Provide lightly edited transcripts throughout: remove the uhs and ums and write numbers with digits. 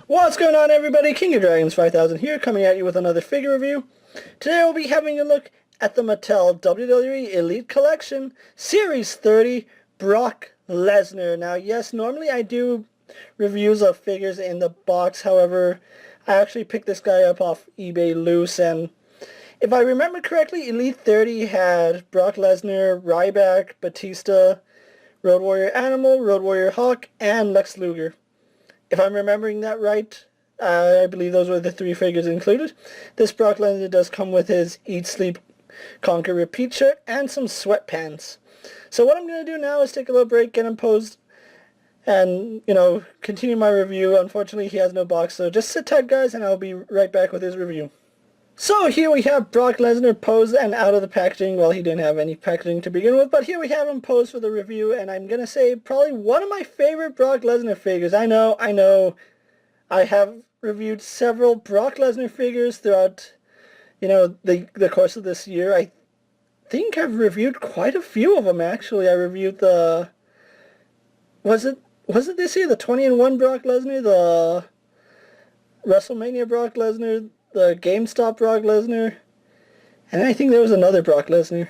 What's going on, everybody? King of Dragons 5000 here, coming at you with another figure review. Today we'll be having a look at the Mattel WWE Elite Collection Series 30 Brock Lesnar. Now, yes, normally I do reviews of figures in the box. However, I actually picked this guy up off eBay loose, and if I remember correctly, Elite 30 had Brock Lesnar, Ryback, Batista, Road Warrior Animal, Road Warrior Hawk, and Lex Luger. If I'm remembering that right, I believe those were the three figures included. This Brock Lesnar does come with his Eat, Sleep, Conquer, Repeat shirt and some sweatpants. So what I'm going to do now is take a little break, get him posed, and, continue my review. Unfortunately, he has no box, so just sit tight, guys, and I'll be right back with his review. So here we have Brock Lesnar posed and out of the packaging. Well, he didn't have any packaging to begin with, but here we have him posed for the review, and I'm going to say probably one of my favorite Brock Lesnar figures. I know, I have reviewed several Brock Lesnar figures throughout, the course of this year. I think I've reviewed quite a few of them, actually. I reviewed the, was it this year, the 20-1 Brock Lesnar, the WrestleMania Brock Lesnar, the GameStop Brock Lesnar, and I think there was another Brock Lesnar.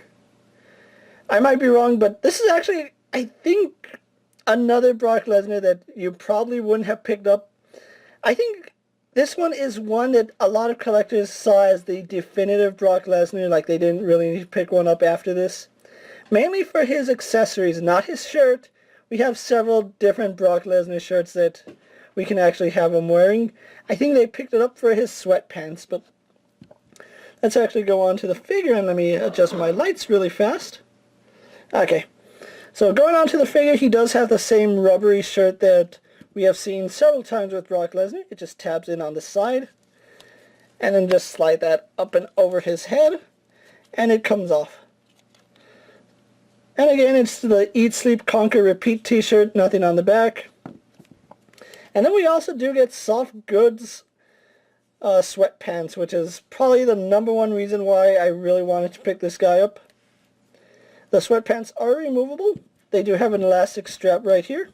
I might be wrong, but this is actually, I think, another Brock Lesnar that you probably wouldn't have picked up. I think this one is one that a lot of collectors saw as the definitive Brock Lesnar, like they didn't really need to pick one up after this. Mainly for his accessories, not his shirt. We have several different Brock Lesnar shirts that we can actually have him wearing. I think they picked it up for his sweatpants, but let's actually go on to the figure, and let me adjust my lights really fast. Okay, so going on to the figure, he does have the same rubbery shirt that we have seen several times with Brock Lesnar. It just tabs in on the side, and then just slide that up and over his head, and it comes off. And again, it's the Eat, Sleep, Conquer, Repeat t-shirt, nothing on the back. And then we also do get soft goods sweatpants, which is probably the #1 reason why I really wanted to pick this guy up. The sweatpants are removable. They do have an elastic strap right here,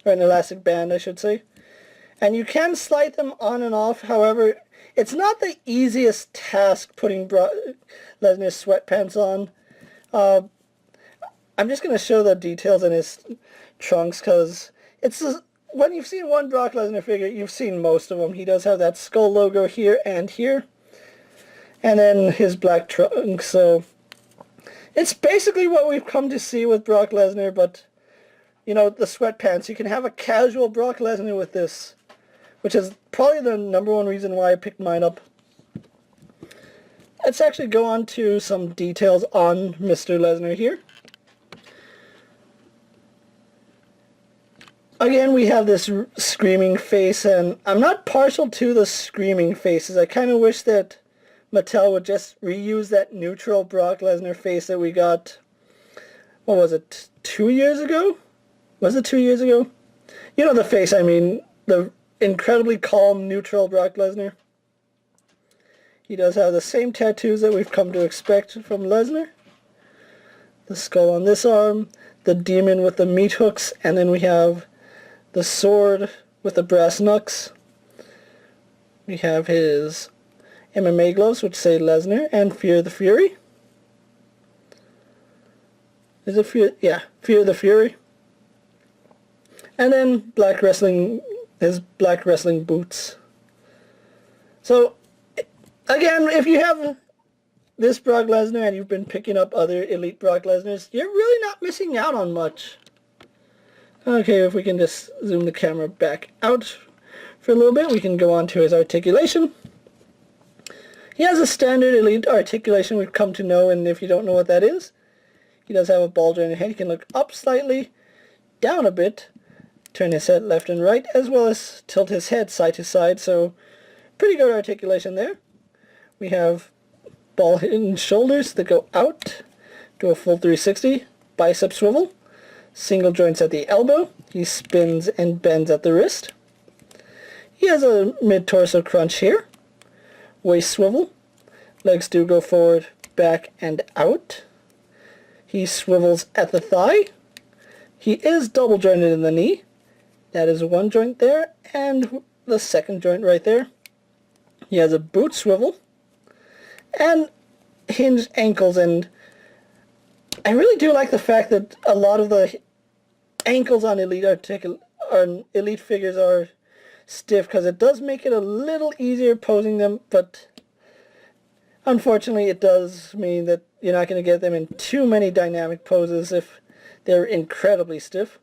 or an elastic band, I should say. And you can slide them on and off. However, it's not the easiest task putting Lesnar's sweatpants on. I'm just going to show the details in his trunks, because it's when you've seen one Brock Lesnar figure, you've seen most of them. He does have that skull logo here and here, and then his black trunks. So it's basically what we've come to see with Brock Lesnar, but the sweatpants. You can have a casual Brock Lesnar with this, which is probably the #1 reason why I picked mine up. Let's actually go on to some details on Mr. Lesnar here. Again, we have this screaming face, and I'm not partial to the screaming faces. I kind of wish that Mattel would just reuse that neutral Brock Lesnar face that we got, what was it, 2 years ago? Was it 2 years ago? You know the face I mean, the incredibly calm, neutral Brock Lesnar. He does have the same tattoos that we've come to expect from Lesnar. The skull on this arm, the demon with the meat hooks, and then we have the sword with the brass knucks. We have his MMA gloves, which say Lesnar, and Fear the Fury. Is it Fear? Yeah, Fear the Fury. And then his black wrestling boots. So, again, if you have this Brock Lesnar and you've been picking up other Elite Brock Lesnars, you're really not missing out on much. Okay, if we can just zoom the camera back out for a little bit, we can go on to his articulation. He has a standard Elite articulation we've come to know, and if you don't know what that is, he does have a ball jointed head. He can look up slightly, down a bit, turn his head left and right, as well as tilt his head side to side, so pretty good articulation there. We have ball hidden shoulders that go out, do a full 360, bicep swivel, single joints at the elbow. He spins and bends at the wrist. He has a mid-torso crunch here. Waist swivel. Legs do go forward, back, and out. He swivels at the thigh. He is double jointed in the knee. That is one joint there, and the second joint right there. He has a boot swivel and hinged ankles, and I really do like the fact that a lot of the ankles on Elite figures are stiff, because it does make it a little easier posing them, but unfortunately it does mean that you're not going to get them in too many dynamic poses if they're incredibly stiff.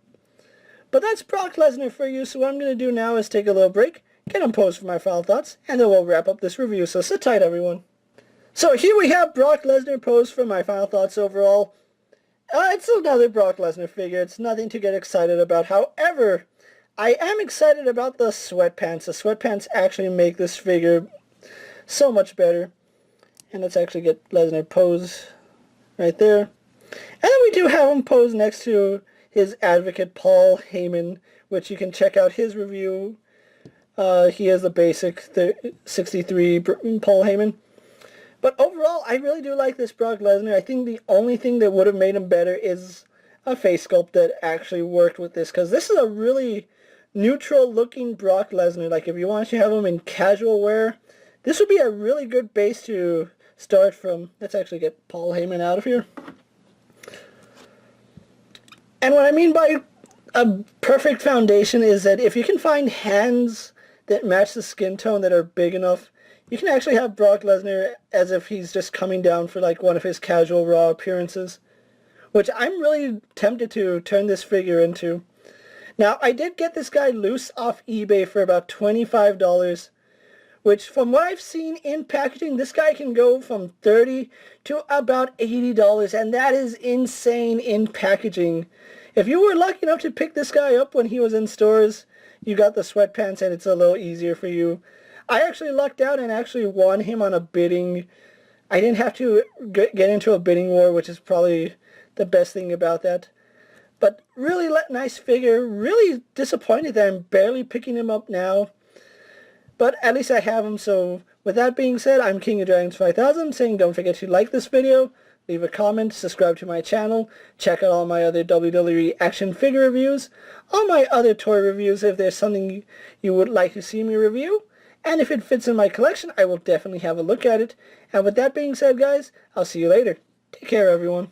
But that's Brock Lesnar for you, so what I'm going to do now is take a little break, get on pose for my final thoughts, and then we'll wrap up this review, so sit tight everyone. So here we have Brock Lesnar posed for my final thoughts overall. It's another Brock Lesnar figure. It's nothing to get excited about. However, I am excited about the sweatpants. The sweatpants actually make this figure so much better. And let's actually get Lesnar pose right there. And then we do have him pose next to his advocate Paul Heyman, which you can check out his review. He is the basic 63 Paul Heyman. But overall, I really do like this Brock Lesnar. I think the only thing that would have made him better is a face sculpt that actually worked with this, because this is a really neutral looking Brock Lesnar. Like if you want to have him in casual wear, this would be a really good base to start from. Let's actually get Paul Heyman out of here. And what I mean by a perfect foundation is that if you can find hands that match the skin tone that are big enough, you can actually have Brock Lesnar as if he's just coming down for like one of his casual Raw appearances, which I'm really tempted to turn this figure into. Now, I did get this guy loose off eBay for about $25, which from what I've seen in packaging, this guy can go from $30 to about $80, and that is insane in packaging. If you were lucky enough to pick this guy up when he was in stores, you got the sweatpants and it's a little easier for you. I actually lucked out and actually won him on a bidding. I didn't have to get into a bidding war, which is probably the best thing about that. But really nice figure. Really disappointed that I'm barely picking him up now. But at least I have him. So with that being said, I'm KingofDragons 5000 saying don't forget to like this video, leave a comment, subscribe to my channel, check out all my other WWE action figure reviews, all my other toy reviews if there's something you would like to see me review. And if it fits in my collection, I will definitely have a look at it. And with that being said, guys, I'll see you later. Take care, everyone.